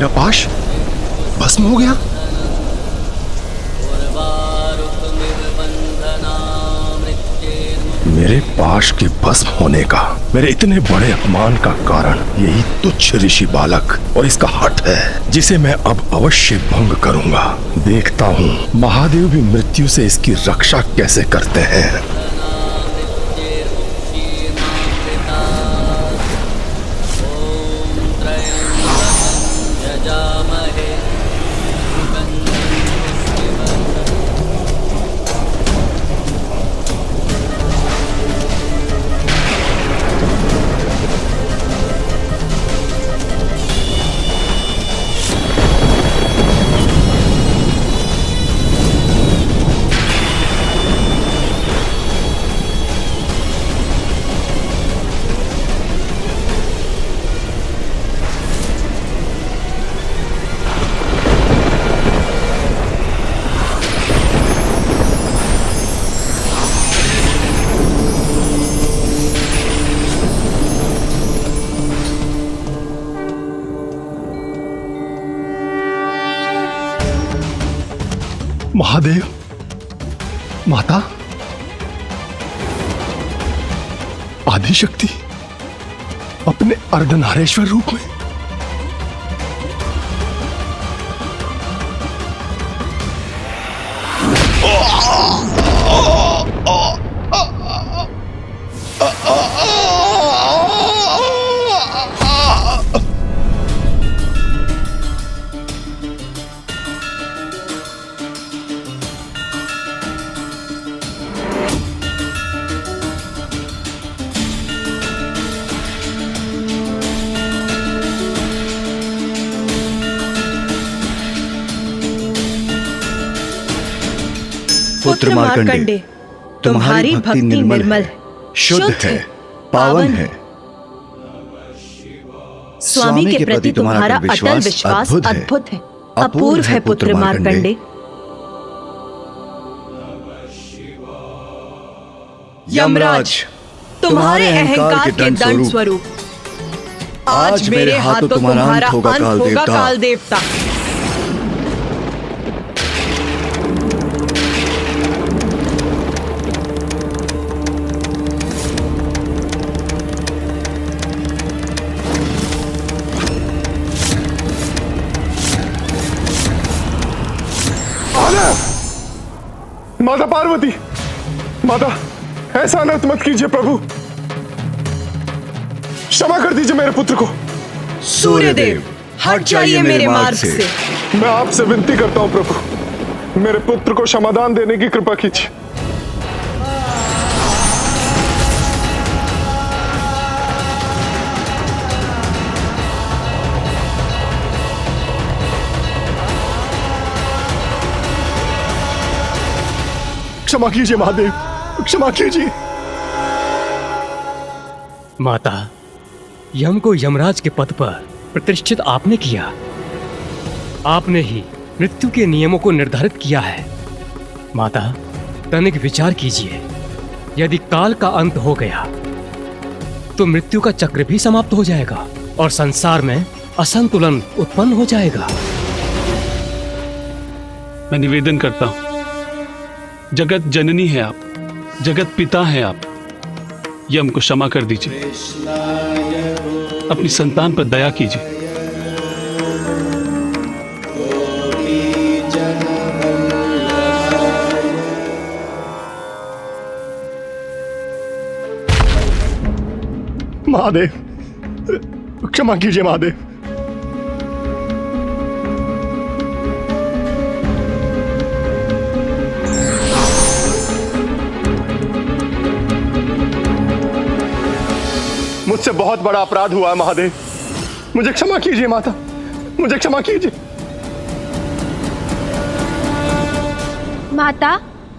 मेरा पाश भस्म हो गया। मेरे पाश के भस्म होने का, मेरे इतने बड़े अपमान का कारण यही तुच्छ ऋषि बालक और इसका हठ है, जिसे मैं अब अवश्य भंग करूंगा। देखता हूँ महादेव भी मृत्यु से इसकी रक्षा कैसे करते हैं। महादेव, माता, आदिशक्ति अपने अर्धनारेश्वर रूप में। पुत्र मार्कंडे, तुम्हारी भक्ति निर्मल, शुद्ध है, पावन है। स्वामी के प्रति तुम्हारा अटल विश्वास अद्भुत है, अपूर्व है पुत्र मार्कंडे। यमराज, तुम्हारे अहंकार के दंड स्वरूप आज मेरे हाथों तुम्हारा अंत होगा काल देवता। माता पार्वती, माता ऐसा अनर्थ मत कीजिए प्रभु, क्षमा कर दीजिए मेरे पुत्र को। सूर्यदेव, हट जाइए मेरे मार्ग से। मैं आपसे विनती करता हूं प्रभु, मेरे पुत्र को क्षमादान देने की कृपा कीजिए। क्षमा कीजिए महादेव, क्षमा कीजिए। माता, यम को यमराज के पद पर प्रतिष्ठित आपने किया। आपने ही मृत्यु के नियमों को निर्धारित किया है। माता, तनिक विचार कीजिए, यदि काल का अंत हो गया तो मृत्यु का चक्र भी समाप्त हो जाएगा और संसार में असंतुलन उत्पन्न हो जाएगा। मैं निवेदन करता हूं, जगत जननी है आप, जगत पिता है आप, यम को क्षमा कर दीजिए, अपनी संतान पर दया कीजिए। महादेव, क्षमा कीजिए महादेव। मुझसे बहुत बड़ा अपराध हुआ है महादेव, मुझे क्षमा कीजिए माता, मुझे क्षमा कीजिए। माता,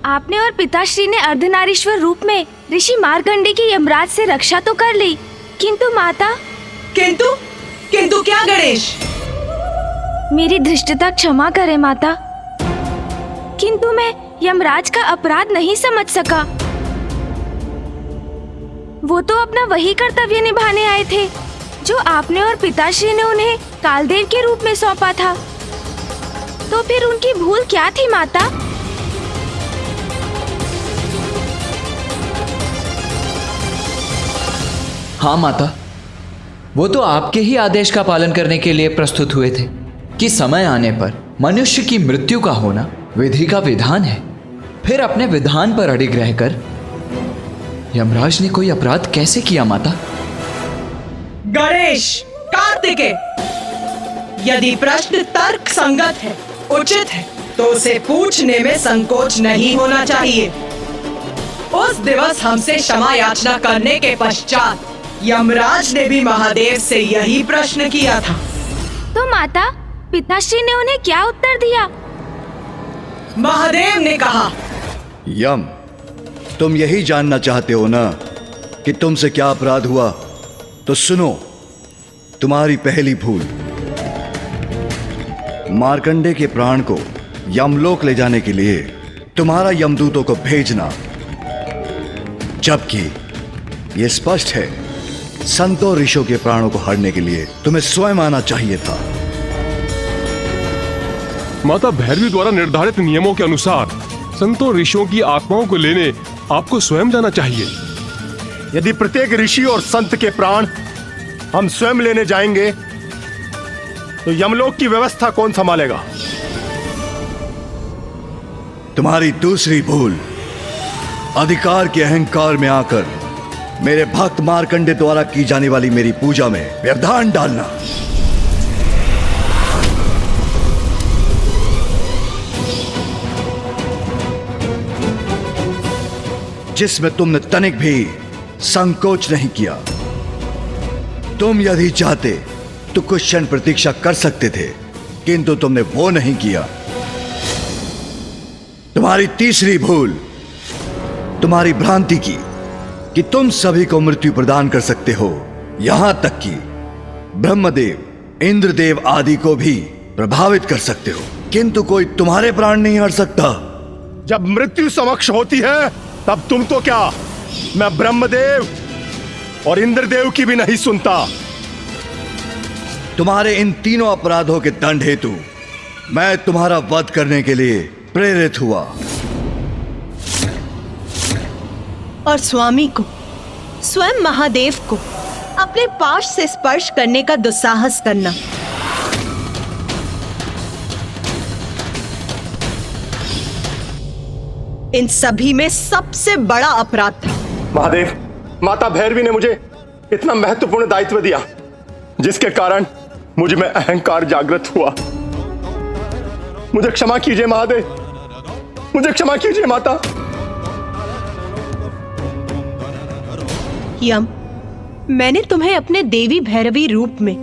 आपने और पिताश्री ने अर्धनारीश्वर रूप में ऋषि मार्कंडे की यमराज से रक्षा तो कर ली, किंतु माता। किंतु क्या गणेश? मेरी धृष्टता क्षमा करें माता, किंतु मैं यमराज का अपराध नहीं समझ सका। वो तो अपना वही कर्तव्य निभाने आए थे जो आपने और पिताश्री ने उन्हें कालदेव के रूप में सौंपा था। तो फिर उनकी भूल क्या थी माता? हाँ माता, वो तो आपके ही आदेश का पालन करने के लिए प्रस्तुत हुए थे कि समय आने पर मनुष्य की मृत्यु का होना विधि का विधान है। फिर अपने विधान पर अडिग रहकर यमराज ने कोई अपराध कैसे किया माता? गणेश, कार्तिकेय, यदि प्रश्न तर्क संगत है, उचित है, तो उसे पूछने में संकोच नहीं होना चाहिए। उस दिवस हमसे क्षमा याचना करने के पश्चात यमराज ने भी महादेव से यही प्रश्न किया था। तो माता, पिताश्री ने उन्हें क्या उत्तर दिया? महादेव ने कहा, यम, तुम यही जानना चाहते हो ना कि तुमसे क्या अपराध हुआ? तो सुनो, तुम्हारी पहली भूल मार्कंडे के प्राण को यमलोक ले जाने के लिए तुम्हारा यमदूतों को भेजना, जबकि यह स्पष्ट है संतों ऋषियों के प्राणों को हरने के लिए तुम्हें स्वयं आना चाहिए था। माता भैरवी द्वारा निर्धारित नियमों के अनुसार संतों ऋषियों की आत्माओं को लेने आपको स्वयं जाना चाहिए। यदि प्रत्येक ऋषि और संत के प्राण हम स्वयं लेने जाएंगे तो यमलोक की व्यवस्था कौन संभालेगा? तुम्हारी दूसरी भूल अधिकार के अहंकार में आकर मेरे भक्त मार्कंडे द्वारा की जाने वाली मेरी पूजा में व्यवधान डालना। जिसमें तुमने तनिक भी संकोच नहीं किया। तुम यदि चाहते तो कुछ क्षण प्रतीक्षा कर सकते थे, किंतु तुमने वो नहीं किया। तुम्हारी तीसरी भूल तुम्हारी भ्रांति की कि तुम सभी को मृत्यु प्रदान कर सकते हो, यहां तक कि ब्रह्मदेव, इंद्रदेव आदि को भी प्रभावित कर सकते हो, किंतु कोई तुम्हारे प्राण नहीं हर सकता। जब मृत्यु समक्ष होती है तब तुम तो क्या, मैं ब्रह्मदेव और इंद्रदेव की भी नहीं सुनता। तुम्हारे इन तीनों अपराधों के दंड हेतु मैं तुम्हारा वध करने के लिए प्रेरित हुआ। और स्वामी को, स्वयं महादेव को अपने पाश से स्पर्श करने का दुस्साहस करना, इन सभी में सबसे बड़ा अपराध था। महादेव, माता भैरवी ने मुझे इतना महत्वपूर्ण दायित्व दिया जिसके कारण मुझ में अहंकार जागृत हुआ। मुझे क्षमा कीजिए महादेव, मुझे क्षमा कीजिए माता। यम, मैंने तुम्हें अपने देवी भैरवी रूप में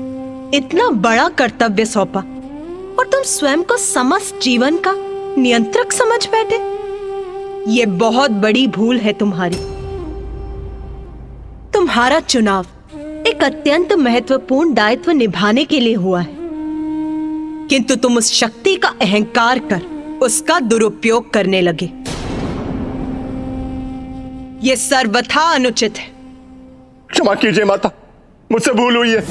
इतना बड़ा कर्तव्य सौंपा और तुम स्वयं को समस्त जीवन का नियंत्रक समझ बैठे। ये बहुत बड़ी भूल है तुम्हारी। तुम्हारा चुनाव एक अत्यंत महत्वपूर्ण दायित्व निभाने के लिए हुआ है, किंतु तुम उस शक्ति का अहंकार कर उसका दुरुपयोग करने लगे। ये सर्वथा अनुचित है। क्षमा कीजिए माता, मुझसे भूल हुई है।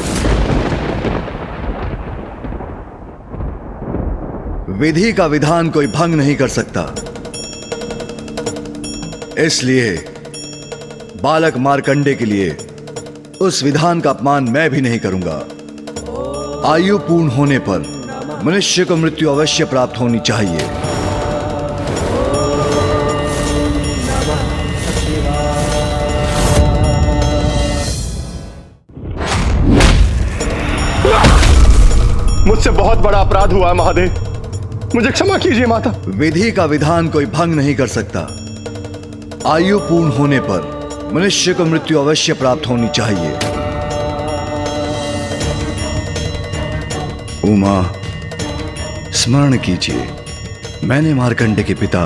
विधि का विधान कोई भंग नहीं कर सकता, इसलिए बालक मार्कंडे के लिए उस विधान का अपमान मैं भी नहीं करूंगा। आयु पूर्ण होने पर मनुष्य को मृत्यु अवश्य प्राप्त होनी चाहिए। मुझसे बहुत बड़ा अपराध हुआ है महादेव, मुझे क्षमा कीजिए माता। विधि का विधान कोई भंग नहीं कर सकता। आयु पूर्ण होने पर मनुष्य को मृत्यु अवश्य प्राप्त होनी चाहिए। उमा, स्मरण कीजिए, मैंने मार्कंडे के पिता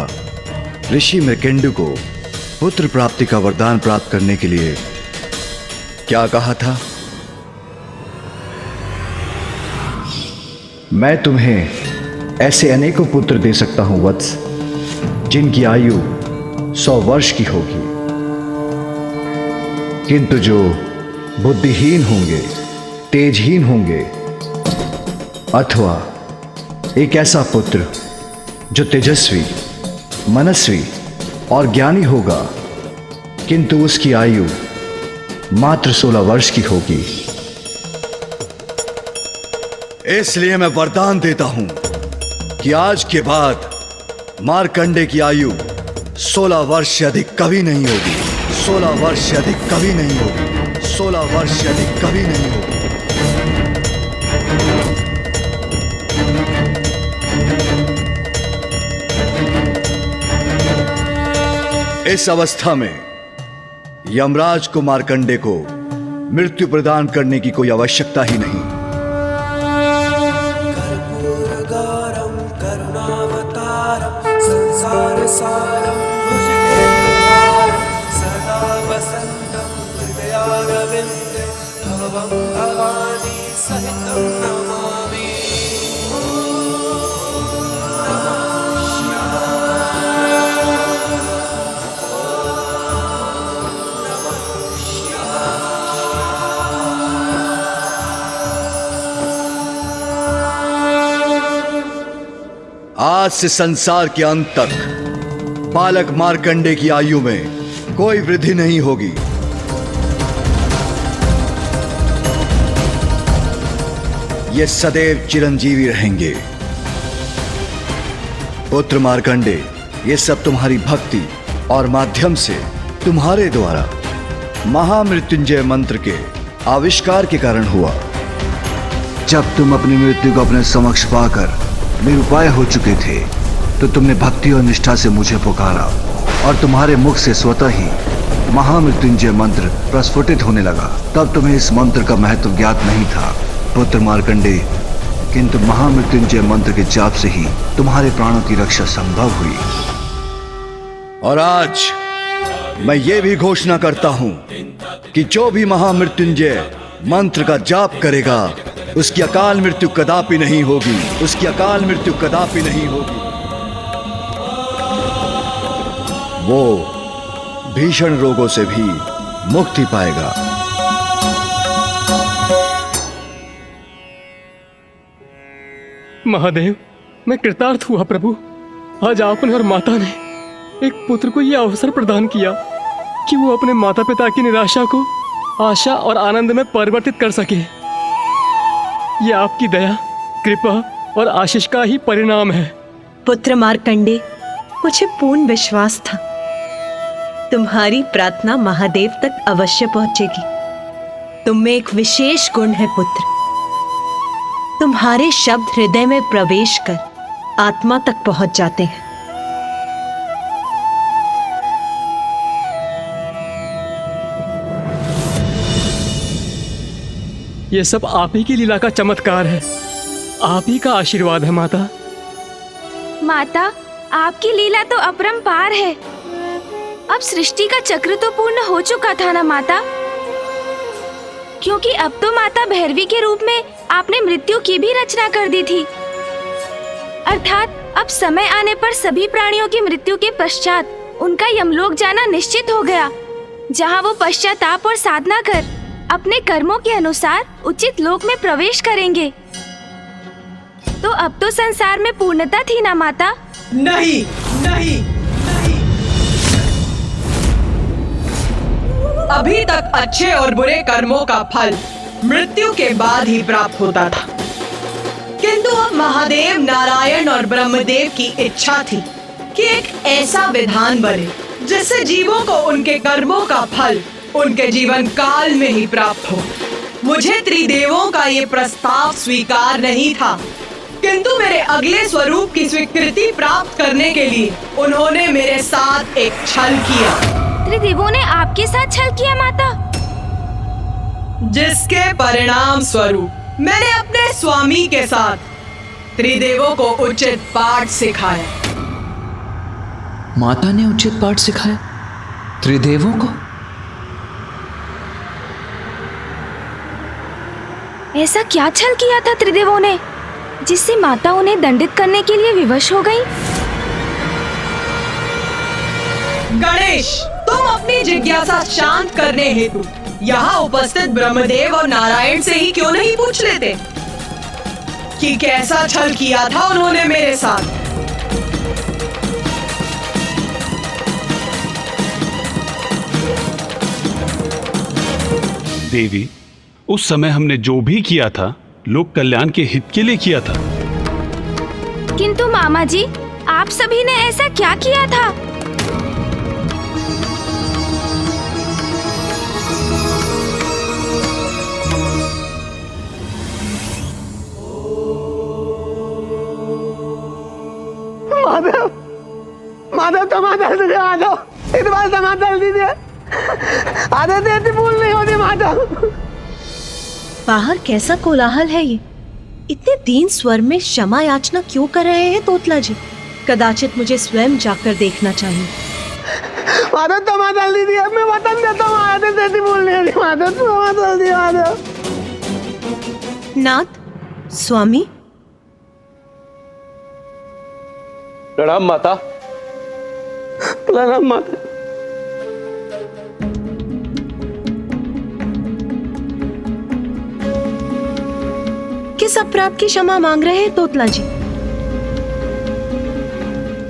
ऋषि मृकेंडु को पुत्र प्राप्ति का वरदान प्राप्त करने के लिए क्या कहा था? मैं तुम्हें ऐसे अनेकों पुत्र दे सकता हूं वत्स, जिनकी आयु 100 वर्ष की होगी, किंतु जो बुद्धिहीन होंगे, तेजहीन होंगे अथवा एक ऐसा पुत्र जो तेजस्वी, मनस्वी और ज्ञानी होगा, किंतु उसकी आयु मात्र 16 वर्ष की होगी। इसलिए मैं वरदान देता हूं कि आज के बाद मार्कंडे की आयु 16 वर्ष से अधिक कभी नहीं होगी। 16 वर्ष से अधिक कभी नहीं होगी। 16 वर्ष से अधिक कभी नहीं होगी। इस अवस्था में यमराज को मार्कंडे को मृत्यु प्रदान करने की कोई आवश्यकता ही नहीं। कर्पूरगारं करुणावतारं संसारसारं भुजगेन्द्रहारं सदा वसन्तं हृदयारविन्दे भवं भवानी सहितं नमामि। आज से संसार के अंत तक बालक मार्कंडे की आयु में कोई वृद्धि नहीं होगी। ये सदैव चिरंजीवी रहेंगे। पुत्र मार्कंडे, ये सब तुम्हारी भक्ति और माध्यम से तुम्हारे द्वारा महामृत्युंजय मंत्र के आविष्कार के कारण हुआ। जब तुम अपनी मृत्यु को अपने समक्ष पाकर निरुपाय हो चुके थे तो तुमने भक्ति और निष्ठा से मुझे पुकारा और तुम्हारे मुख से स्वतः ही महामृत्युंजय मंत्र प्रस्फुटित होने लगा। तब तुम्हें इस मंत्र का महत्व ज्ञात नहीं था पुत्र मार्कंडे, किंतु महामृत्युंजय मंत्र के जाप से ही तुम्हारे प्राणों की रक्षा संभव हुई। और आज मैं ये भी घोषणा करता हूं कि जो भी महामृत्युंजय मंत्र का जाप करेगा उसकी अकाल मृत्यु कदापि नहीं होगी। उसकी अकाल मृत्यु कदापि नहीं होगी। वो भीषण रोगों से भी मुक्ति पाएगा। महादेव, मैं कृतार्थ हुआ प्रभु। आज आपने और माता ने एक पुत्र को यह अवसर प्रदान किया कि वो अपने माता पिता की निराशा को आशा और आनंद में परिवर्तित कर सके। ये आपकी दया, कृपा और आशीष का ही परिणाम है। पुत्र मार्कंडे, मुझे पूर्ण विश्वास था तुम्हारी प्रार्थना महादेव तक अवश्य पहुंचेगी। तुम में एक विशेष गुण है पुत्र। तुम्हारे शब्द हृदय में प्रवेश कर आत्मा तक पहुंच जाते हैं। ये सब आप ही की लीला का चमत्कार है। आप ही का आशीर्वाद है माता। माता, आपकी लीला तो अपरंपार है। अब सृष्टि का चक्र तो पूर्ण हो चुका था ना माता, क्योंकि अब तो माता भैरवी के रूप में आपने मृत्यु की भी रचना कर दी थी। अर्थात अब समय आने पर सभी प्राणियों की मृत्यु के पश्चात उनका यमलोक जाना निश्चित हो गया, जहाँ वो पश्चाताप और साधना कर अपने कर्मों के अनुसार उचित लोक में प्रवेश करेंगे। तो अब तो संसार में पूर्णता थी ना माता? नहीं, नहीं, नहीं। अभी तक अच्छे और बुरे कर्मों का फल मृत्यु के बाद ही प्राप्त होता था, किंतु अब महादेव, नारायण और ब्रह्मदेव की इच्छा थी कि एक ऐसा विधान बने जिससे जीवों को उनके कर्मों का फल उनके जीवन काल में ही प्राप्त हो। मुझे त्रिदेवों का ये प्रस्ताव स्वीकार नहीं था, किंतु मेरे अगले स्वरूप की स्वीकृति प्राप्त करने के लिए उन्होंने मेरे साथ एक छल किया। त्रिदेवों ने आपके साथ छल किया माता? जिसके परिणाम स्वरूप मैंने अपने स्वामी के साथ त्रिदेवों को उचित पाठ सिखाया। माता ने उचित पाठ सिखाया त्रिदेवों को? ऐसा क्या छल किया था त्रिदेवों ने जिससे माता उन्हें दंडित करने के लिए विवश हो गई? गणेश, तुम अपनी जिज्ञासा शांत करने हेतु यहाँ उपस्थित ब्रह्मदेव और नारायण से ही क्यों नहीं पूछ लेते? कि कैसा छल किया था उन्होंने मेरे साथ। देवी, उस समय हमने जो भी किया था लोक कल्याण के हित के लिए किया था। किंतु मामा जी, आप सभी ने ऐसा क्या किया था? माधव, माधव टमाटर दीजिए, माधव इस बार टमाटर दीजिए। आदत ऐसी भूल नहीं होती माधव। बाहर कैसा कोलाहल है ये? इतने दीन स्वर में क्षमा याचना क्यों कर रहे हैं तोतला जी? कदाचित मुझे स्वयं जाकर देखना चाहिए। माधव टमाटर दीजिए, मैं वतन देता हूँ। आदत ऐसी भूल नहीं होती माधव, टमाटर दीजिए माधव। नाथ, स्वामी, प्रणाम माता। प्रणाम माता। किस अपराध की क्षमा मांग रहे हैं तोतला जी?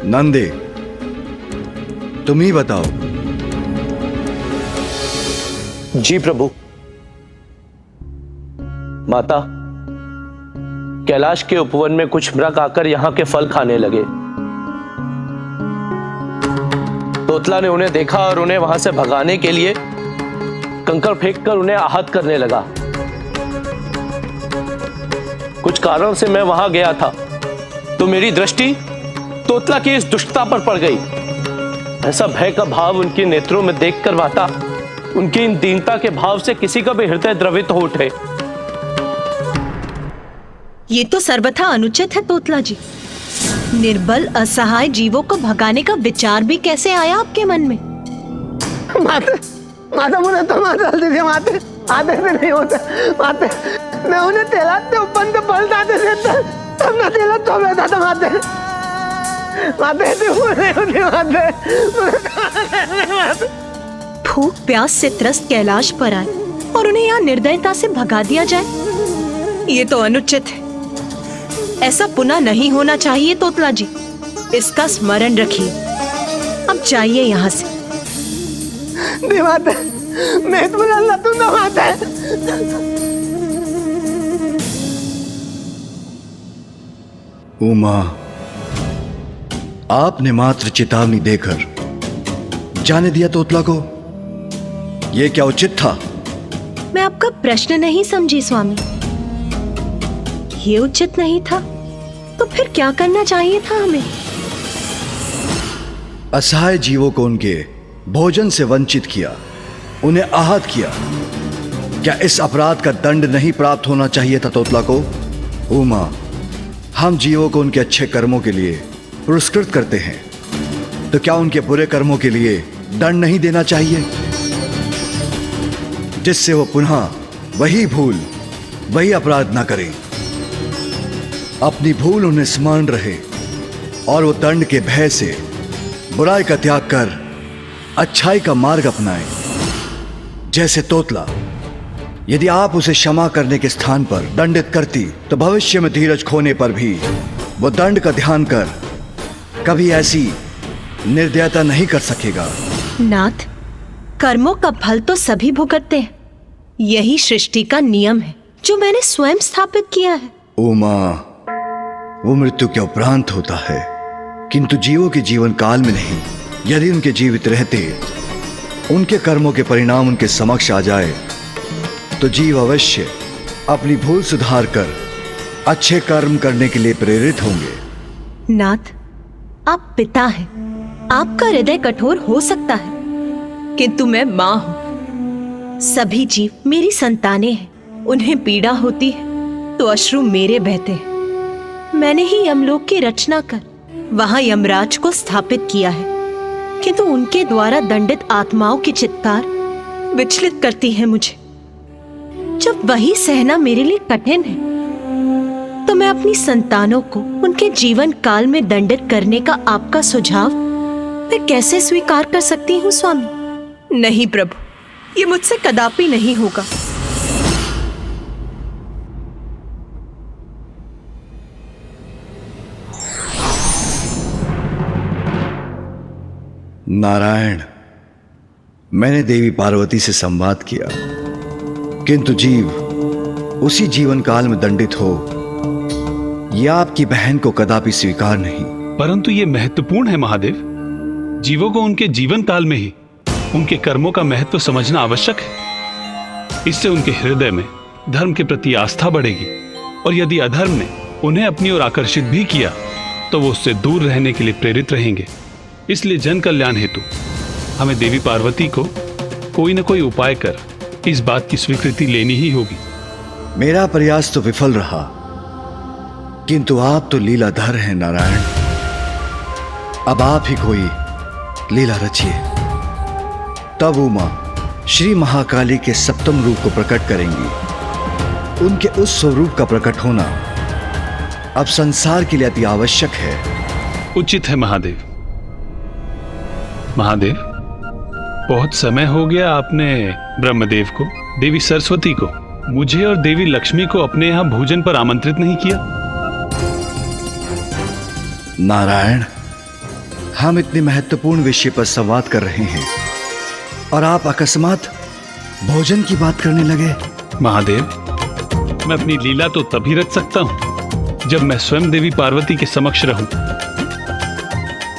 नंदे, तुम ही बताओ। जी प्रभु। माता, कैलाश के उपवन में कुछ मृग आकर यहाँ के फल खाने लगे। तोतला ने उन्हें देखा और उन्हें वहां से भगाने के लिए कंकड़ फेंककर उन्हें आहत करने लगा। कुछ कारण से मैं वहां गया था तो मेरी दृष्टि तोतला की इस दुष्टता पर पड़ गई। ऐसा भय का भाव उनके नेत्रों में देखकर माता, उनकी इन दीनता के भाव से किसी का भी हृदय द्रवित हो उठे। ये तो सर्वथा अनुचित है तोतला जी। निर्बल असहाय जीवों को भगाने का विचार भी कैसे आया आपके मन में? माते, माता मुझे टमाटर दीजिए माते। आधे से नहीं होता माते। मैं उन्हें तेलाते ऊपर से पलटाते देता, तब मैं तेला तो बैठा था माते। माते ऐसी भूल नहीं होती माते। भूख प्यास से त्रस्त कैलाश पर आए और उन्हें यहाँ निर्दयता से भगा दिया जाए, ये तो अनुचित है। ऐसा पुनः नहीं होना चाहिए तोतला जी, इसका स्मरण रखिए। अब जाइए यहाँ से। माते, मैं तुम्हें अल्लाह तुम ना माते। उमा, आपने मात्र चेतावनी देकर जाने दिया तोतला को, यह क्या उचित था? मैं आपका प्रश्न नहीं समझी स्वामी। ये उचित नहीं था तो फिर क्या करना चाहिए था हमें? असहाय जीवों को उनके भोजन से वंचित किया, उन्हें आहत किया। क्या इस अपराध का दंड नहीं प्राप्त होना चाहिए था तोतला को? उमा, हम जीवों को उनके अच्छे कर्मों के लिए पुरस्कृत करते हैं, तो क्या उनके बुरे कर्मों के लिए दंड नहीं देना चाहिए, जिससे वो पुनः वही भूल, वही अपराध ना करें? अपनी भूल उन्हें स्मरण रहे और वो दंड के भय से बुराई का त्याग कर अच्छाई का मार्ग अपनाएं। जैसे तोतला, यदि आप उसे क्षमा करने के स्थान पर दंडित करती तो भविष्य में धीरज खोने पर भी वो दंड का ध्यान कर कभी ऐसी निर्दयता नहीं कर सकेगा। नाथ, कर्मों का फल तो सभी भुगतते हैं, यही सृष्टि का नियम है जो मैंने स्वयं स्थापित किया है। उमा, वो मृत्यु के उपरांत होता है, किंतु जीवों के जीवन काल में नहीं। यदि उनके जीवित रहते उनके कर्मों के परिणाम उनके समक्ष आ जाए तो जीव अवश्य अपनी भूल सुधार कर अच्छे कर्म करने के लिए प्रेरित होंगे। नाथ, आप पिता हैं, आपका हृदय कठोर हो सकता है, किंतु मैं मां हूं। सभी जीव मेरी संतानें हैं, उन्हें पीड़ा होती है तो अश्रु मेरे बहते हैं। मैंने ही यमलोक की रचना कर वहां यमराज को स्थापित किया है, किंतु उनके द्वारा दंडित आत्माओं की चित्कार विचलित करती है मुझे। जब वही सहना मेरे लिए कठिन है तो मैं अपनी संतानों को उनके जीवन काल में दंडित करने का आपका सुझाव मैं कैसे स्वीकार कर सकती हूँ स्वामी? नहीं प्रभु, ये मुझसे कदापि नहीं होगा। नारायण, मैंने देवी पार्वती से संवाद किया, किंतु जीव उसी जीवन काल में दंडित हो यह आपकी बहन को कदापि स्वीकार नहीं। परंतु ये महत्वपूर्ण है महादेव। जीवों को उनके जीवन काल में ही उनके कर्मों का महत्व समझना आवश्यक है। इससे उनके हृदय में धर्म के प्रति आस्था बढ़ेगी, और यदि अधर्म ने उन्हें अपनी ओर आकर्षित भी किया तो वो उससे दूर रहने के लिए प्रेरित रहेंगे। इसलिए जन कल्याण हेतु हमें देवी पार्वती को कोई न कोई उपाय कर इस बात की स्वीकृति लेनी ही होगी। मेरा प्रयास तो विफल रहा, किंतु आप तो लीलाधर हैं नारायण। अब आप ही कोई लीला रचिए, तब उमा श्री महाकाली के सप्तम रूप को प्रकट करेंगी। उनके उस स्वरूप का प्रकट होना अब संसार के लिए अति आवश्यक है। उचित है महादेव। महादेव, बहुत समय हो गया आपने ब्रह्मदेव को, देवी सरस्वती को, मुझे और देवी लक्ष्मी को अपने यहां भोजन पर आमंत्रित नहीं किया। नारायण, हम इतने महत्वपूर्ण विषय पर संवाद कर रहे हैं और आप अकस्मात भोजन की बात करने लगे। महादेव, मैं अपनी लीला तो तभी रच सकता हूं जब मैं स्वयं देवी पार्वती के समक्ष रहूं।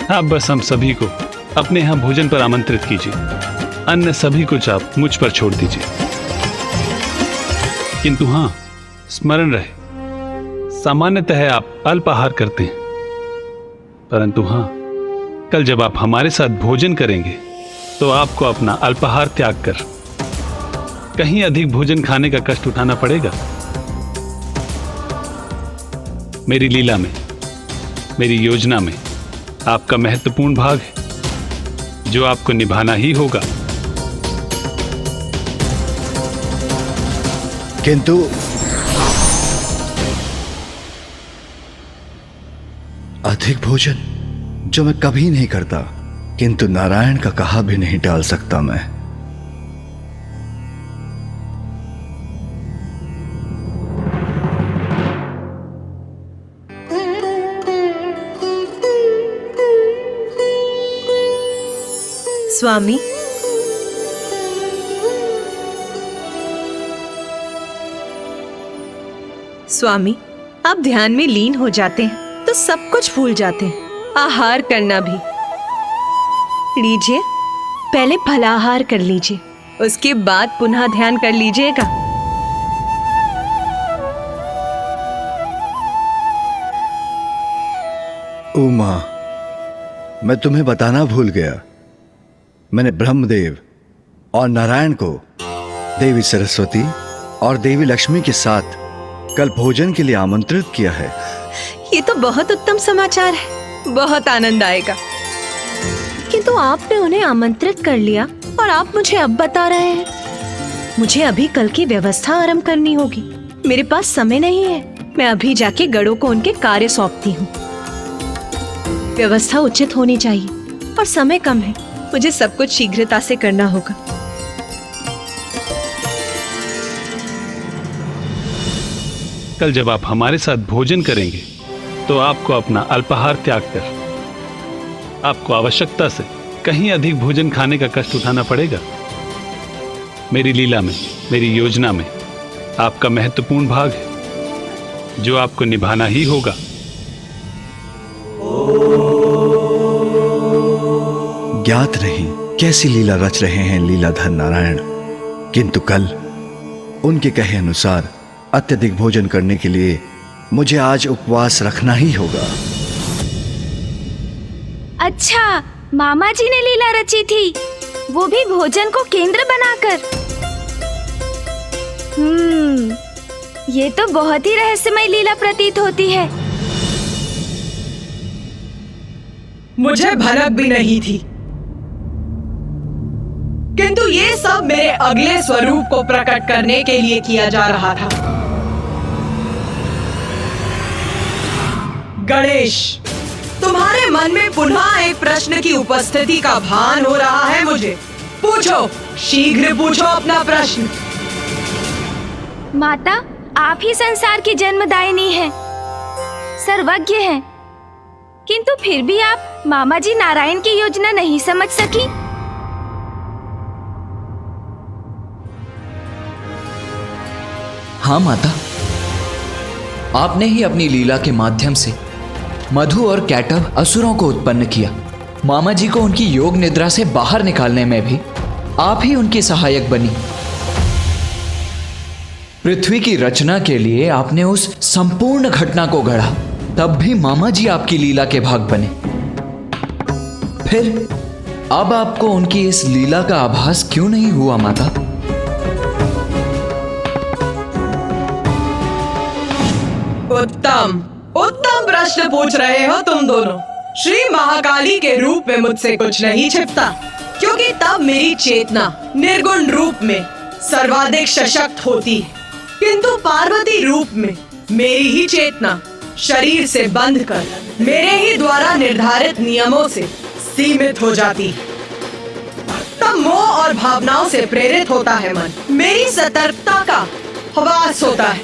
आप बस हम सभी को अपने यहां भोजन पर आमंत्रित कीजिए, अन्य सभी कुछ आप मुझ पर छोड़ दीजिए। किंतु हां, स्मरण रहे, सामान्यतः आप अल्पाहार करते हैं, परंतु हां, कल जब आप हमारे साथ भोजन करेंगे तो आपको अपना अल्पाहार त्याग कर कहीं अधिक भोजन खाने का कष्ट उठाना पड़ेगा। मेरी लीला में, मेरी योजना में आपका महत्वपूर्ण भाग है जो आपको निभाना ही होगा। किंतु अधिक भोजन जो मैं कभी नहीं करता, किंतु नारायण का कहा भी नहीं टाल सकता मैं। स्वामी, स्वामी, आप ध्यान में लीन हो जाते हैं तो सब कुछ भूल जाते हैं, आहार करना भी। लीजिए, पहले फलाहार कर लीजिए, उसके बाद पुनः ध्यान कर लीजिएगा। उमा, मैं तुम्हें बताना भूल गया, मैंने ब्रह्मदेव और नारायण को देवी सरस्वती और देवी लक्ष्मी के साथ कल भोजन के लिए आमंत्रित किया है। ये तो बहुत उत्तम समाचार है, बहुत आनंद आएगा। किंतु आपने उन्हें आमंत्रित कर लिया और आप मुझे अब बता रहे हैं। मुझे अभी कल की व्यवस्था आरंभ करनी होगी, मेरे पास समय नहीं है। मैं अभी जाके गढ़ों को उनके कार्य सौंपती हूँ। व्यवस्था उचित होनी चाहिए और समय कम है, मुझे सब कुछ शीघ्रता से करना होगा। कल जब आप हमारे साथ भोजन करेंगे तो आपको अपना अल्पाहार त्याग कर आपको आवश्यकता से कहीं अधिक भोजन खाने का कष्ट उठाना पड़ेगा। मेरी लीला में, मेरी योजना में आपका महत्वपूर्ण भाग है जो आपको निभाना ही होगा। ज्ञात नहीं कैसी लीला रच रहे हैं लीलाधर नारायण, किंतु कल उनके कहे अनुसार अत्यधिक भोजन करने के लिए मुझे आज उपवास रखना ही होगा। अच्छा, मामा जी ने लीला रची थी, वो भी भोजन को केंद्र बनाकर। ये तो बहुत ही रहस्यमय लीला प्रतीत होती है। मुझे भनक भी नहीं थी, किंतु ये सब मेरे अगले स्वरूप को प्रकट करने के लिए किया जा रहा था। गणेश, तुम्हारे मन में पुनः एक प्रश्न की उपस्थिति का भान हो रहा है मुझे। पूछो, शीघ्र पूछो अपना प्रश्न। माता, आप ही संसार की जन्मदायिनी हैं, सर्वज्ञ हैं। किंतु फिर भी आप मामा जी नारायण की योजना नहीं समझ सकी। हाँ माता, आपने ही अपनी लीला के माध्यम से मधु और कैटव असुरों को उत्पन्न किया। मामा जी को उनकी योग निद्रा से बाहर निकालने में भी आप ही उनकी सहायक बनी। पृथ्वी की रचना के लिए आपने उस संपूर्ण घटना को गढ़ा, तब भी मामा जी आपकी लीला के भाग बने। फिर अब आपको उनकी इस लीला का आभास क्यों नहीं हुआ माता? उत्तम उत्तम प्रश्न पूछ रहे हो तुम दोनों। श्री महाकाली के रूप में मुझसे कुछ नहीं छिपता, क्योंकि तब मेरी चेतना निर्गुण रूप में सर्वाधिक सशक्त होती है, किंतु पार्वती रूप में मेरी ही चेतना शरीर से बंध कर मेरे ही द्वारा निर्धारित नियमों से सीमित हो जाती है। तब मोह और भावनाओं से प्रेरित होता है मन, मेरी सतर्कता का हवास होता है,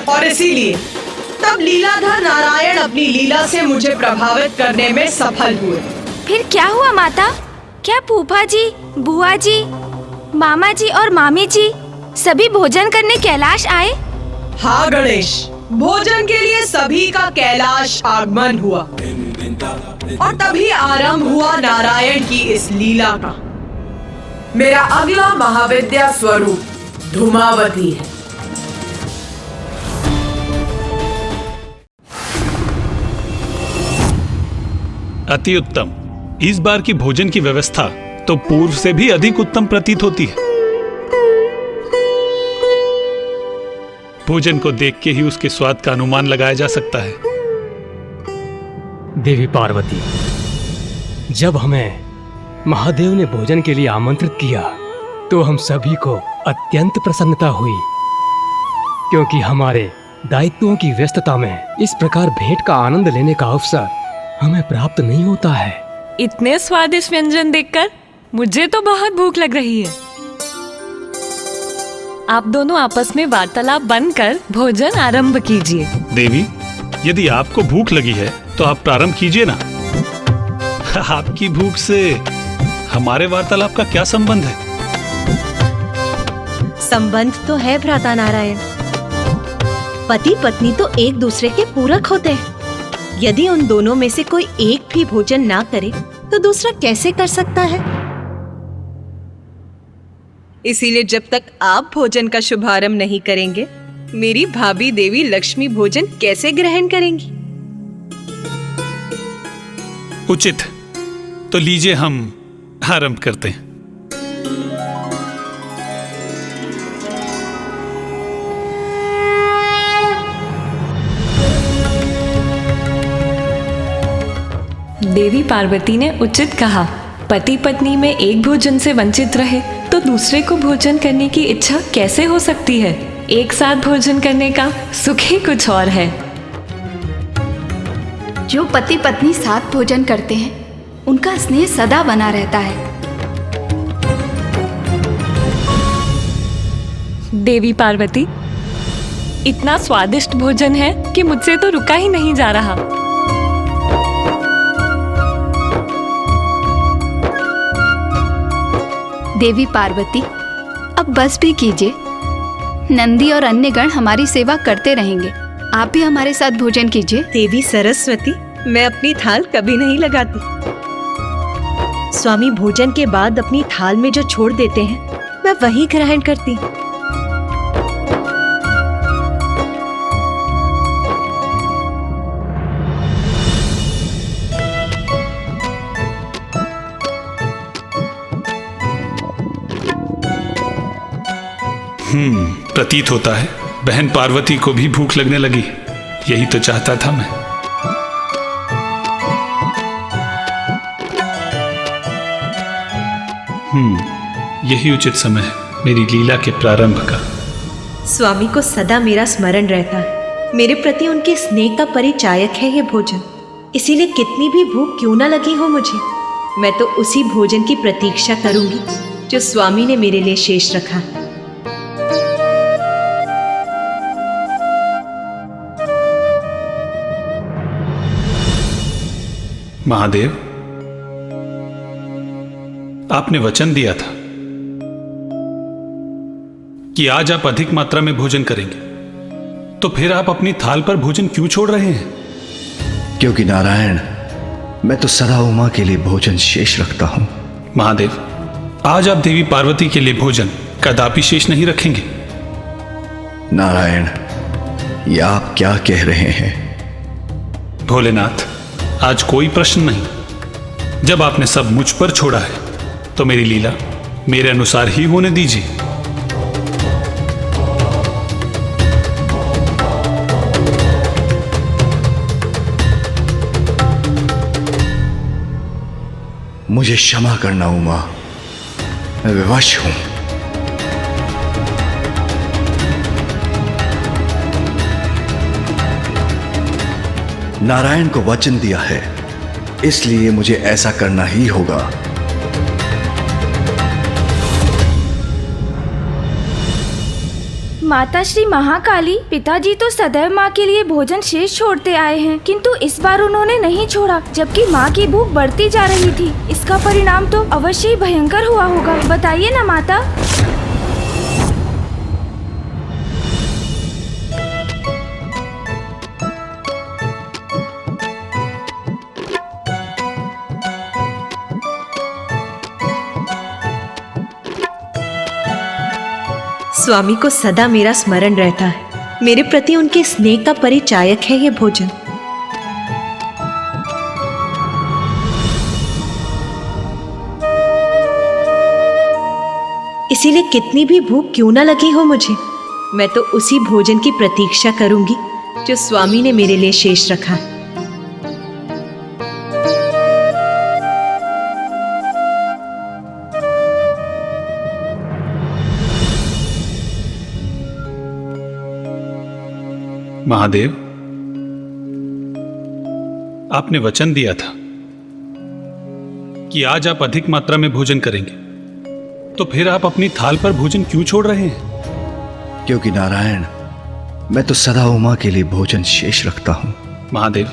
और इसीलिए तब लीलाधर नारायण अपनी लीला से मुझे प्रभावित करने में सफल हुए। फिर क्या हुआ माता? क्या फूफा जी, बुआ जी, मामा जी और मामी जी सभी भोजन करने कैलाश आए? हाँ गणेश, भोजन के लिए सभी का कैलाश आगमन हुआ, और तभी आरंभ हुआ नारायण की इस लीला का। मेरा अगला महाविद्या स्वरूप धूमावती है। अति उत्तम। इस बार की भोजन की व्यवस्था तो पूर्व से भी अधिक उत्तम प्रतीत होती है। भोजन को देख के ही उसके स्वाद का अनुमान लगाया जा सकता है। देवी पार्वती, जब हमें महादेव ने भोजन के लिए आमंत्रित किया तो हम सभी को अत्यंत प्रसन्नता हुई, क्योंकि हमारे दायित्वों की व्यस्तता में इस प्रकार भेंट का आनंद लेने का अवसर हमें प्राप्त नहीं होता है। इतने स्वादिष्ट व्यंजन देखकर मुझे तो बहुत भूख लग रही है। आप दोनों आपस में वार्तालाप बंद कर भोजन आरंभ कीजिए। देवी, यदि आपको भूख लगी है तो आप प्रारंभ कीजिए ना। आपकी भूख से हमारे वार्तालाप का क्या संबंध है? संबंध तो है भ्राता नारायण। पति पत्नी तो एक दूसरे के पूरक होते हैं। यदि उन दोनों में से कोई एक भी भोजन ना करे तो दूसरा कैसे कर सकता है? इसीलिए जब तक आप भोजन का शुभारंभ नहीं करेंगे, मेरी भाभी देवी लक्ष्मी भोजन कैसे ग्रहण करेंगी? उचित, तो लीजिए हम आरंभ करते हैं। देवी पार्वती ने उचित कहा। पति पत्नी में एक भोजन से वंचित रहे तो दूसरे को भोजन करने की इच्छा कैसे हो सकती है? एक साथ भोजन करने का सुख ही कुछ और है। जो पति पत्नी साथ भोजन करते हैं उनका स्नेह सदा बना रहता है। देवी पार्वती, इतना स्वादिष्ट भोजन है कि मुझसे तो रुका ही नहीं जा रहा। देवी पार्वती, अब बस भी कीजिए। नंदी और अन्य गण हमारी सेवा करते रहेंगे, आप भी हमारे साथ भोजन कीजिए। देवी सरस्वती, मैं अपनी थाल कभी नहीं लगाती। स्वामी भोजन के बाद अपनी थाल में जो छोड़ देते हैं मैं वही ग्रहण करती। प्रतीत होता है बहन पार्वती को भी भूख लगने लगी। यही तो चाहता था मैं। यही उचित समय है मेरी लीला के प्रारंभ का। स्वामी को सदा मेरा स्मरण रहता है। मेरे प्रति उनके स्नेह का परिचायक है ये भोजन। इसीलिए कितनी भी भूख क्यों ना लगी हो मुझे, मैं तो उसी भोजन की प्रतीक्षा करूंगी जो स्वामी ने मेरे लिए शेष रखा। महादेव, आपने वचन दिया था कि आज आप अधिक मात्रा में भोजन करेंगे, तो फिर आप अपनी थाल पर भोजन क्यों छोड़ रहे हैं? क्योंकि नारायण, मैं तो सदा उमा के लिए भोजन शेष रखता हूं। महादेव, आज आप देवी पार्वती के लिए भोजन कदापि शेष नहीं रखेंगे। नारायण, ये आप क्या कह रहे हैं? भोलेनाथ, आज कोई प्रश्न नहीं। जब आपने सब मुझ पर छोड़ा है तो मेरी लीला मेरे अनुसार ही होने दीजिए। मुझे क्षमा करना उमा, मैं विवश हूं। नारायण को वचन दिया है, इसलिए मुझे ऐसा करना ही होगा। माता श्री महाकाली, पिताजी तो सदैव माँ के लिए भोजन शेष छोड़ते आए हैं, किंतु इस बार उन्होंने नहीं छोड़ा, जबकि माँ की भूख बढ़ती जा रही थी। इसका परिणाम तो अवश्य ही भयंकर हुआ होगा। बताइए ना माता। स्वामी को सदा मेरा स्मरण रहता है। मेरे प्रति उनके स्नेह का परिचायक है ये भोजन। इसीलिए कितनी भी भूख क्यों ना लगी हो मुझे, मैं तो उसी भोजन की प्रतीक्षा करूंगी जो स्वामी ने मेरे लिए शेष रखा है। महादेव, आपने वचन दिया था कि आज आप अधिक मात्रा में भोजन करेंगे, तो फिर आप अपनी थाल पर भोजन क्यों छोड़ रहे हैं? क्योंकि नारायण, मैं तो सदा उमा के लिए भोजन शेष रखता हूं। महादेव,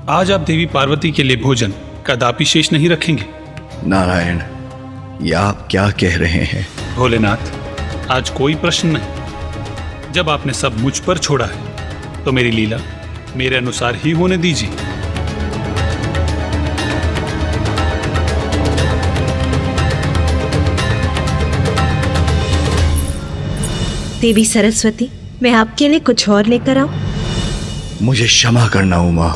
आज आप देवी पार्वती के लिए भोजन कदापि शेष नहीं रखेंगे। नारायण, ये आप क्या कह रहे हैं? भोलेनाथ, आज कोई प्रश्न नहीं। जब आपने सब मुझ पर छोड़ा है तो मेरी लीला मेरे अनुसार ही होने दीजिए। देवी सरस्वती, मैं आपके लिए कुछ और लेकर आऊं? मुझे क्षमा करना उमा,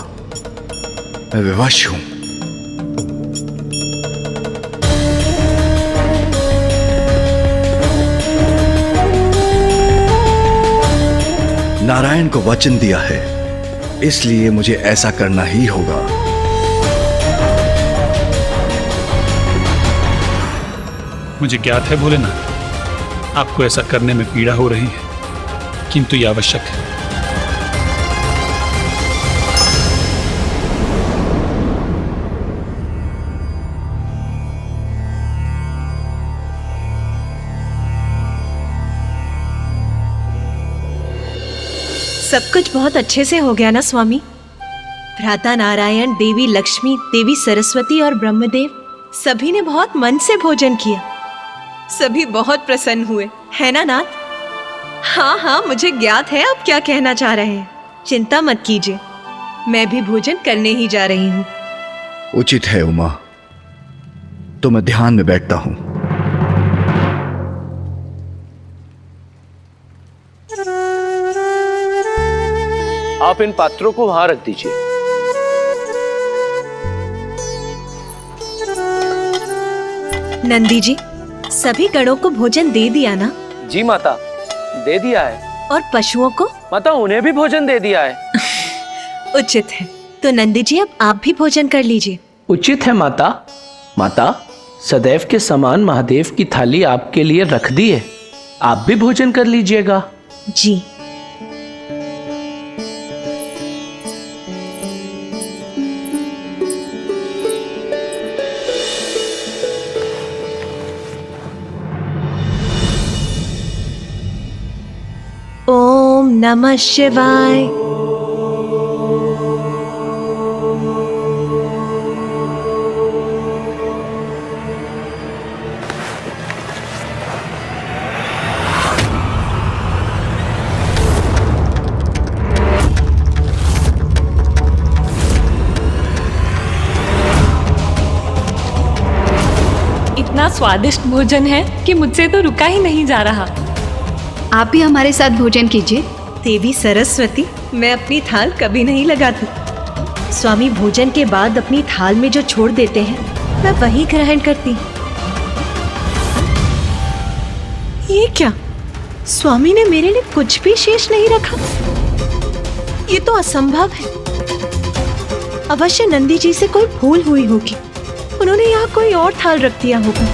मैं विवश हूं। नारायण को वचन दिया है, इसलिए मुझे ऐसा करना ही होगा। मुझे ज्ञात है भोलेनाथ, आपको ऐसा करने में पीड़ा हो रही है, किंतु यह आवश्यक है। सब कुछ बहुत अच्छे से हो गया ना स्वामी? भ्राता नारायण, देवी लक्ष्मी, देवी सरस्वती और ब्रह्मदेव सभी ने बहुत मन से भोजन किया। सभी बहुत प्रसन्न हुए, है ना नाथ? हाँ हाँ, मुझे ज्ञात है आप क्या कहना चाह रहे हैं। चिंता मत कीजिए, मैं भी भोजन करने ही जा रही हूँ। उचित है उमा, तो मैं ध्यान में बैठता हूँ। आप इन पात्रों को वहां रख दीजिए। नंदी जी, सभी गणों को भोजन दे दिया ना? जी माता, दे दिया है। और पशुओं को? माता, उन्हें भी भोजन दे दिया है। उचित है, तो नंदी जी अब आप भी भोजन कर लीजिए। उचित है माता। माता, सदैव के समान महादेव की थाली आपके लिए रख दी है, आप भी भोजन कर लीजिएगा। जी। ओम नमः शिवाय। स्वादिष्ट भोजन है कि मुझसे तो रुका ही नहीं जा रहा। आप भी हमारे साथ भोजन कीजिए। देवी सरस्वती, मैं अपनी थाल कभी नहीं लगाती। स्वामी भोजन के बाद अपनी थाल में जो छोड़ देते हैं मैं वही ग्रहण करती हूँ। ये क्या? स्वामी ने मेरे लिए कुछ भी शेष नहीं रखा। ये तो असंभव है। अवश्य नंदी जी से कोई भूल हुई होगी। उन्होंने यहाँ कोई और थाल रख दिया होगा।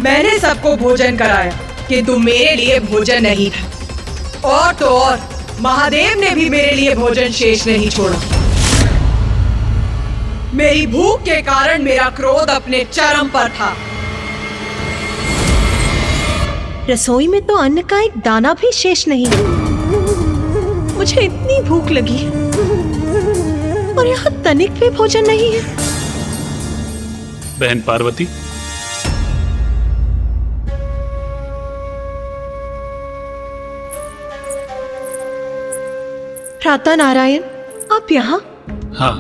मैंने सबको भोजन कराया किंतु मेरे लिए भोजन नहीं था। और तो और महादेव ने भी मेरे लिए भोजन शेष नहीं छोड़ा। मेरी भूख के कारण मेरा क्रोध अपने चरम पर था। रसोई में तो अन्न का एक दाना भी शेष नहीं है। मुझे इतनी भूख लगी है और यहाँ तनिक भी भोजन नहीं है। बहन पार्वती, भ्राता नारायण, आप यहाँ? हाँ,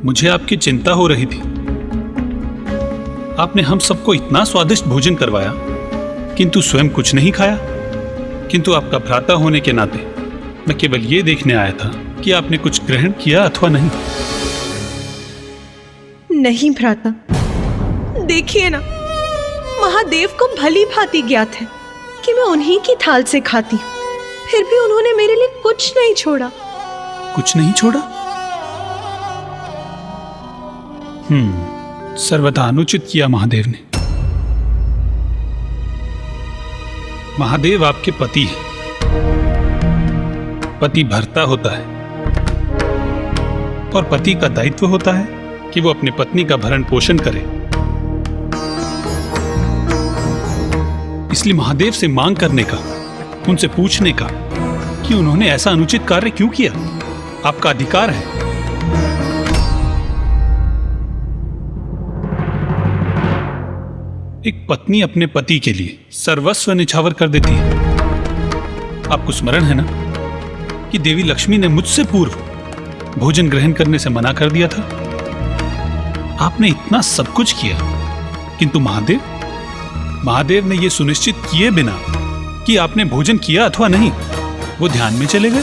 मुझे आपकी चिंता हो रही थी। आपने हम सबको इतना स्वादिष्ट भोजन करवाया किंतु स्वयं कुछ नहीं खाया। किंतु आपका भ्राता होने के नाते मैं केवल ये देखने आया था कि आपने कुछ ग्रहण किया अथवा नहीं। नहीं भ्राता, देखिए ना, महादेव को भली भांति ज्ञात है कि मैं उन्हीं की थाल से खाती हूँ। फिर भी उन्होंने मेरे लिए कुछ नहीं छोड़ा। कुछ नहीं छोड़ा? सर्वथा अनुचित किया महादेव ने। महादेव आपके पति हैं। पति भर्ता होता है और पति का दायित्व होता है कि वो अपनी पत्नी का भरण पोषण करे। इसलिए महादेव से मांग करने का, उनसे पूछने का कि उन्होंने ऐसा अनुचित कार्य क्यों किया, आपका अधिकार है। एक पत्नी अपने पति के लिए सर्वस्व निछावर कर देती है। आपको स्मरण है ना कि देवी लक्ष्मी ने मुझसे पूर्व भोजन ग्रहण करने से मना कर दिया था। आपने इतना सब कुछ किया किंतु महादेव ने यह सुनिश्चित किए बिना कि आपने भोजन किया अथवा नहीं, वो ध्यान में चले गए।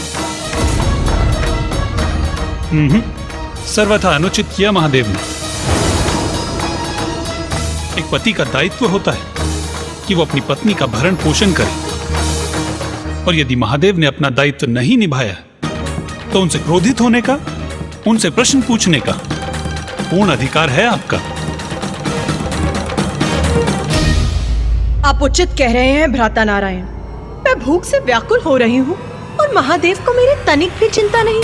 सर्वथा अनुचित किया महादेव ने। एक पति का दायित्व होता है कि वो अपनी पत्नी का भरण पोषण करे, और यदि महादेव ने अपना दायित्व नहीं निभाया तो उनसे क्रोधित होने का, उनसे प्रश्न पूछने का पूर्ण अधिकार है आपका। आप उचित कह रहे हैं भ्राता नारायण। मैं भूख से व्याकुल हो रही हूँ और महादेव को मेरी तनिक भी चिंता नहीं।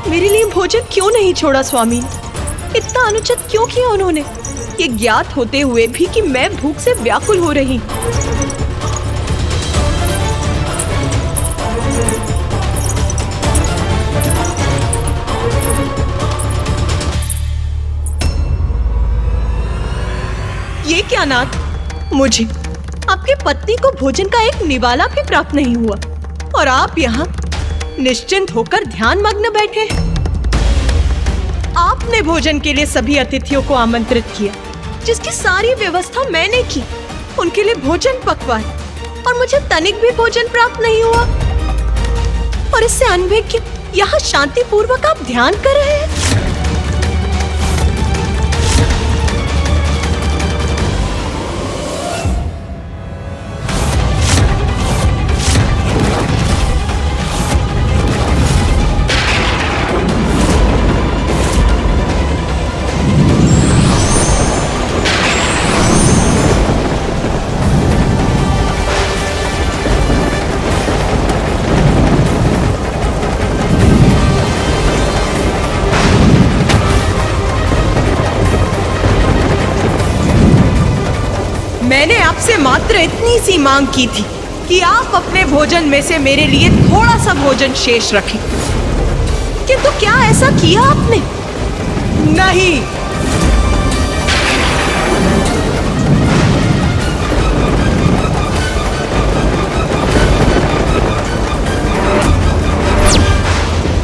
मेरे लिए भोजन क्यों नहीं छोड़ा स्वामी? इतना अनुचित क्यों किया उन्होंने, ये ज्ञात होते हुए भी कि मैं भूख से व्याकुल हो रही। ये क्या नाथ, मुझे आपके पत्नी को भोजन का एक निवाला भी प्राप्त नहीं हुआ और आप यहाँ निश्चिंत होकर ध्यान मग्न बैठे हैं। आपने भोजन के लिए सभी अतिथियों को आमंत्रित किया, जिसकी सारी व्यवस्था मैंने की। उनके लिए भोजन पकवाया और मुझे तनिक भी भोजन प्राप्त नहीं हुआ। और इससे अनभिज्ञ यहाँ शांति पूर्वक आप ध्यान कर रहे हैं। मैंने आपसे मात्र इतनी सी मांग की थी कि आप अपने भोजन में से मेरे लिए थोड़ा सा भोजन शेष रखें, किंतु क्या ऐसा किया आपने? नहीं।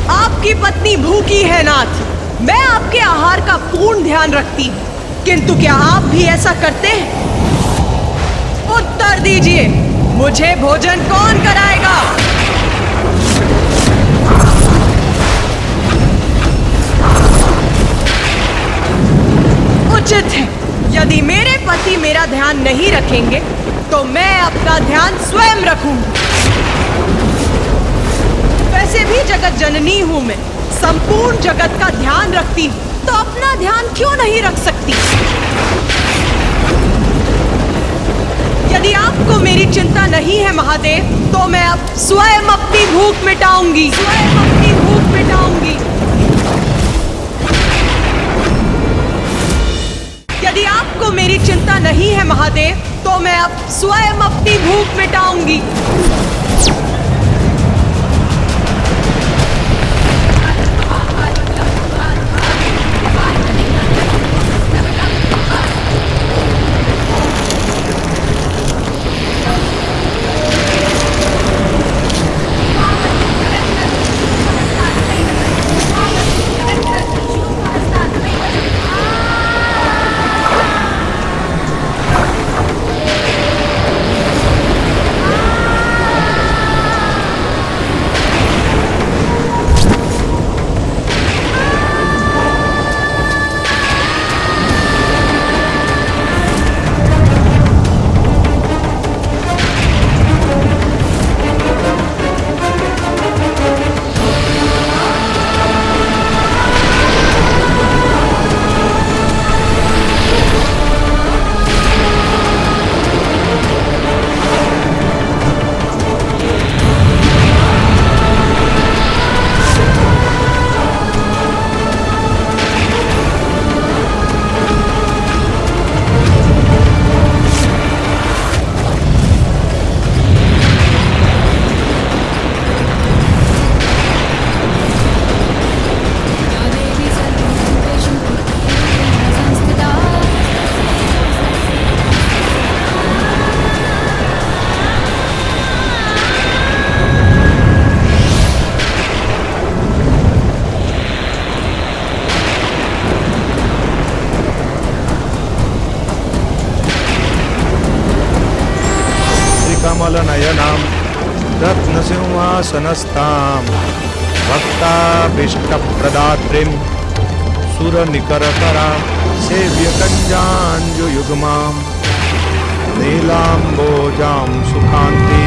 आपकी पत्नी भूखी है नाथ, मैं आपके आहार का पूर्ण ध्यान रखती हूँ, किंतु क्या आप भी ऐसा करते हैं? उत्तर दीजिए, मुझे भोजन कौन कराएगा? उचित है, यदि मेरे पति मेरा ध्यान नहीं रखेंगे तो मैं अपना ध्यान स्वयं रखूंगी। वैसे भी जगत जननी हूं मैं, संपूर्ण जगत का ध्यान रखती हूँ, तो अपना ध्यान क्यों नहीं रख सकती? यदि आपको मेरी चिंता नहीं है महादेव, तो मैं अब स्वयं अपनी भूख मिटाऊंगी, स्वयं अपनी भूख मिटाऊंगी। यदि आपको मेरी चिंता नहीं है महादेव, तो मैं अब स्वयं अपनी भूख मिटाऊंगी। कमलनयनां रत्नसिंहासनस्थां भक्ताभीष्टप्रदात्रीं सुरनिकरकरां सेव्यकञ्जाञ्जुयुग्मां नीलाम्बोजां सुखान्ति।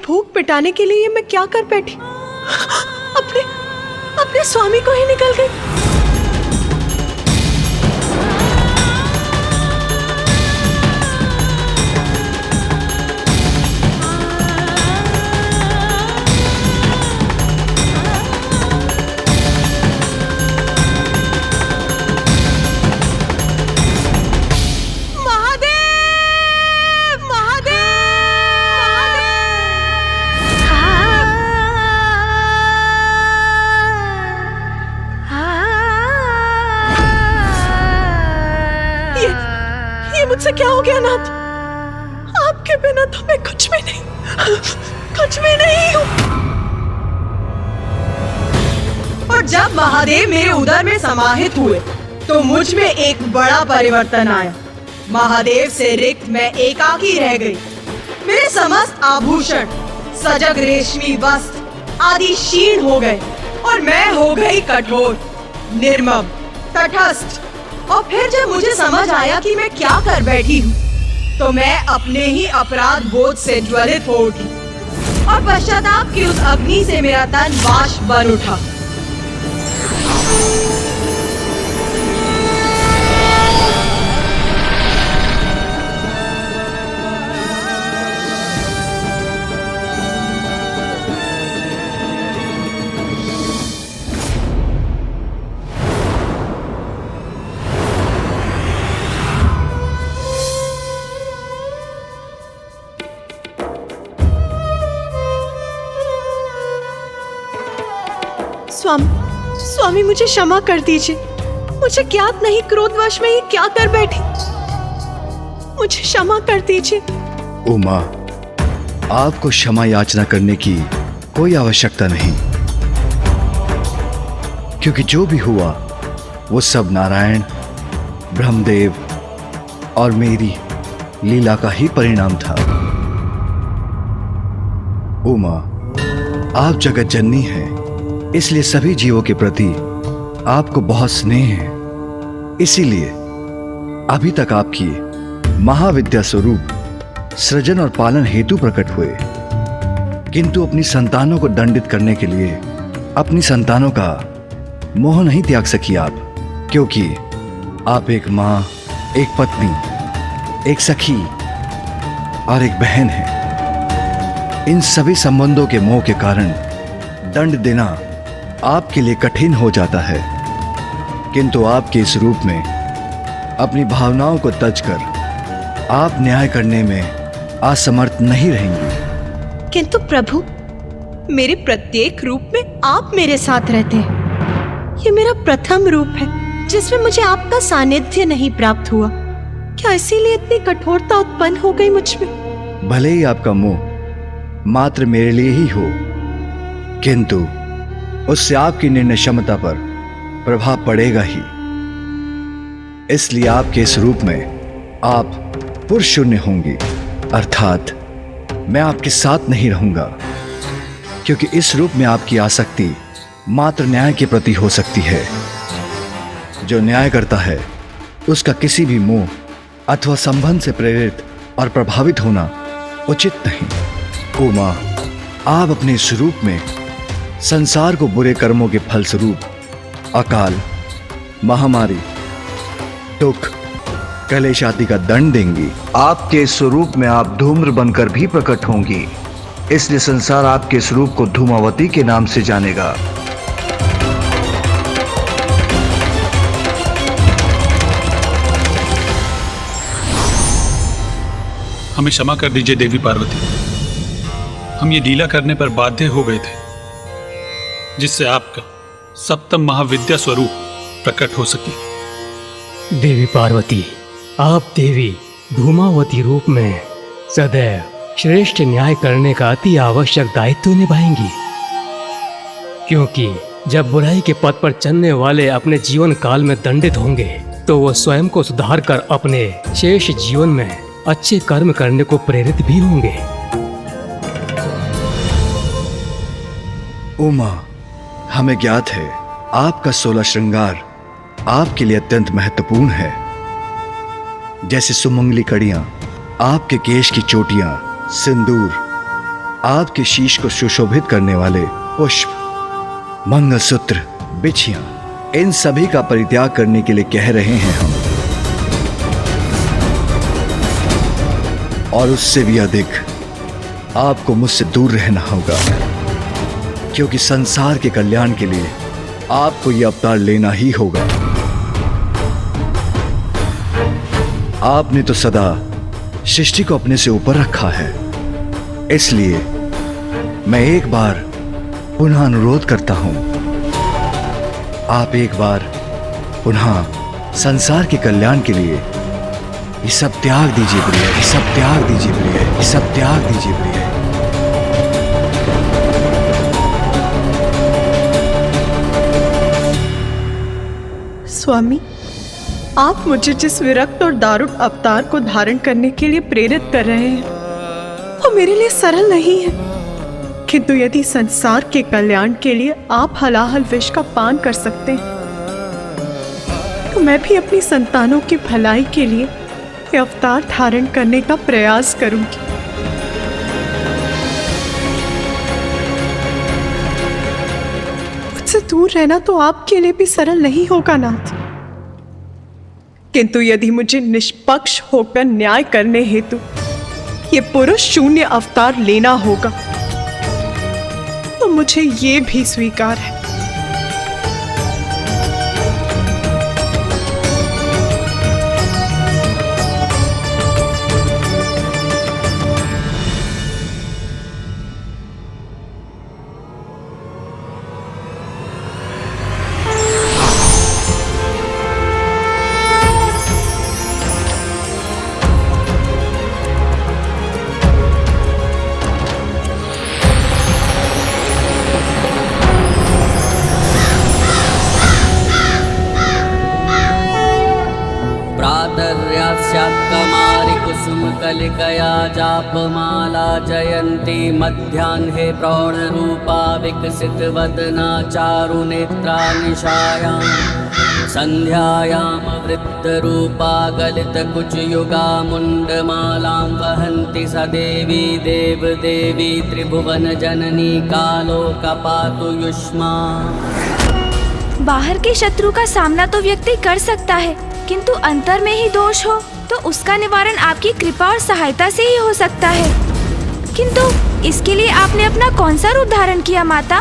भूख मिटाने के लिए मैं क्या कर बैठी? अपने स्वामी को ही निकल गई। मुझसे क्या हो गया नाथ? आपके बिना तो मैं कुछ भी नहीं हूँ। और जब महादेव मेरे उदर में समाहित हुए तो मुझ में एक बड़ा परिवर्तन आया। महादेव से रिक्त मैं एकाकी रह गई। मेरे समस्त आभूषण, सजग रेशमी वस्त्र आदि क्षीण हो गए और मैं हो गई कठोर, निर्मम, तटस्थ। और फिर जब मुझे समझ आया कि मैं क्या कर बैठी हूँ, तो मैं अपने ही अपराध बोध से ज्वलित हो उठी और पश्चाताप की उस अग्नि से मेरा तन वाष्प बन उठा। स्वामी मुझे क्षमा कर दीजिए। मुझे ज्ञात नहीं क्रोधवश में ये क्या कर बैठी। मुझे क्षमा कर दीजिए। उमा, आपको क्षमा याचना करने की कोई आवश्यकता नहीं, क्योंकि जो भी हुआ वो सब नारायण, ब्रह्मदेव और मेरी लीला का ही परिणाम था। उमा, आप जगत जननी हैं, इसलिए सभी जीवों के प्रति आपको बहुत स्नेह है। इसीलिए अभी तक आपकी महाविद्या स्वरूप सृजन और पालन हेतु प्रकट हुए, किंतु अपनी संतानों को दंडित करने के लिए अपनी संतानों का मोह नहीं त्याग सकी आप, क्योंकि आप एक मां, एक पत्नी, एक सखी और एक बहन हैं। इन सभी संबंधों के मोह के कारण दंड देना आपके लिए कठिन हो जाता है, किंतु आपके इस रूप में अपनी भावनाओं को तज कर आप न्याय करने में असमर्थ नहीं रहेंगी। किंतु प्रभु, मेरे प्रत्येक रूप में आप मेरे साथ रहते हैं। ये मेरा प्रथम रूप है जिसमें मुझे आपका सानिध्य नहीं प्राप्त हुआ। क्या इसीलिए इतनी कठोरता उत्पन्न हो गई मुझ में? भले ही आपका मोह मात्र मेरे लिए ही हो, किंतु उससे आपकी निर्णय क्षमता पर प्रभाव पड़ेगा ही। इसलिए आपके इस रूप में आप पुरुष शून्य होंगी, अर्थात मैं आपके साथ नहीं रहूंगा, क्योंकि इस रूप में आपकी आसक्ति मात्र न्याय के प्रति हो सकती है। जो न्याय करता है उसका किसी भी मोह अथवा संबंध से प्रेरित और प्रभावित होना उचित नहीं। उमा, आप अपने इस रूप में संसार को बुरे कर्मों के फलस्वरूप अकाल, महामारी, दुख, कलेश आदि का दंड देंगी। आपके स्वरूप में आप धूम्र बनकर भी प्रकट होंगी, इसलिए संसार आपके स्वरूप को धूमावती के नाम से जानेगा। हमें क्षमा कर दीजिए देवी पार्वती, हम ये लीला करने पर बाध्य हो गए थे, जिससे आपका सप्तम महाविद्या स्वरूप प्रकट हो सके। देवी पार्वती, आप देवी धूमावती रूप में सदैव श्रेष्ठ न्याय करने का अति आवश्यक दायित्व निभाएंगी, क्योंकि जब बुराई के पथ पर चलने वाले अपने जीवन काल में दंडित होंगे तो वो स्वयं को सुधार कर अपने शेष जीवन में अच्छे कर्म करने को प्रेरित भी होंगे। उमा, हमें ज्ञात है आपका 16 श्रृंगार आपके लिए अत्यंत महत्वपूर्ण है, जैसे सुमंगली कड़ियां, आपके केश की चोटियां, सिंदूर, आपके शीश को सुशोभित करने वाले पुष्प, मंगलसूत्र, बिछियां, इन सभी का परित्याग करने के लिए कह रहे हैं हम। और उससे भी अधिक आपको मुझसे दूर रहना होगा, क्योंकि संसार के कल्याण के लिए आपको यह अवतार लेना ही होगा। आपने तो सदा सृष्टि को अपने से ऊपर रखा है, इसलिए मैं एक बार पुनः अनुरोध करता हूं, आप एक बार पुनः संसार के कल्याण के लिए ये सब त्याग दीजिए प्रिय, ये सब त्याग दीजिए प्रिय, ये सब त्याग दीजिए प्रिय। स्वामी, आप मुझे जिस विरक्त और दारुण अवतार को धारण करने के लिए प्रेरित कर रहे हैं वो मेरे लिए सरल नहीं है। किंतु यदि संसार के कल्याण के लिए आप हलाहल विष का पान कर सकते हैं, तो मैं भी अपनी संतानों की भलाई के लिए ये अवतार धारण करने का प्रयास करूंगी। मुझसे दूर रहना तो आपके लिए भी सरल नहीं होगा नाथ, किंतु यदि मुझे निष्पक्ष होकर न्याय करने हेतु ये पुरुष शून्य अवतार लेना होगा, तो मुझे ये भी स्वीकार है। कलिकया जापमाला जयन्ती मध्याह्ने प्रौढरूपा विकसित वदना चारुनेत्रा निशायां संध्यायां वृत्तरूपा गलितकुचयुगा मुण्डमालां वहन्ति स देवी देवदेवी त्रिभुवन जननी कालोकपातु युष्मा। बाहर के शत्रु का सामना तो व्यक्ति कर सकता है, किंतु अंतर में ही दोष हो तो उसका निवारण आपकी कृपा और सहायता से ही हो सकता है। किंतु इसके लिए आपने अपना कौन सा रूप धारण किया माता?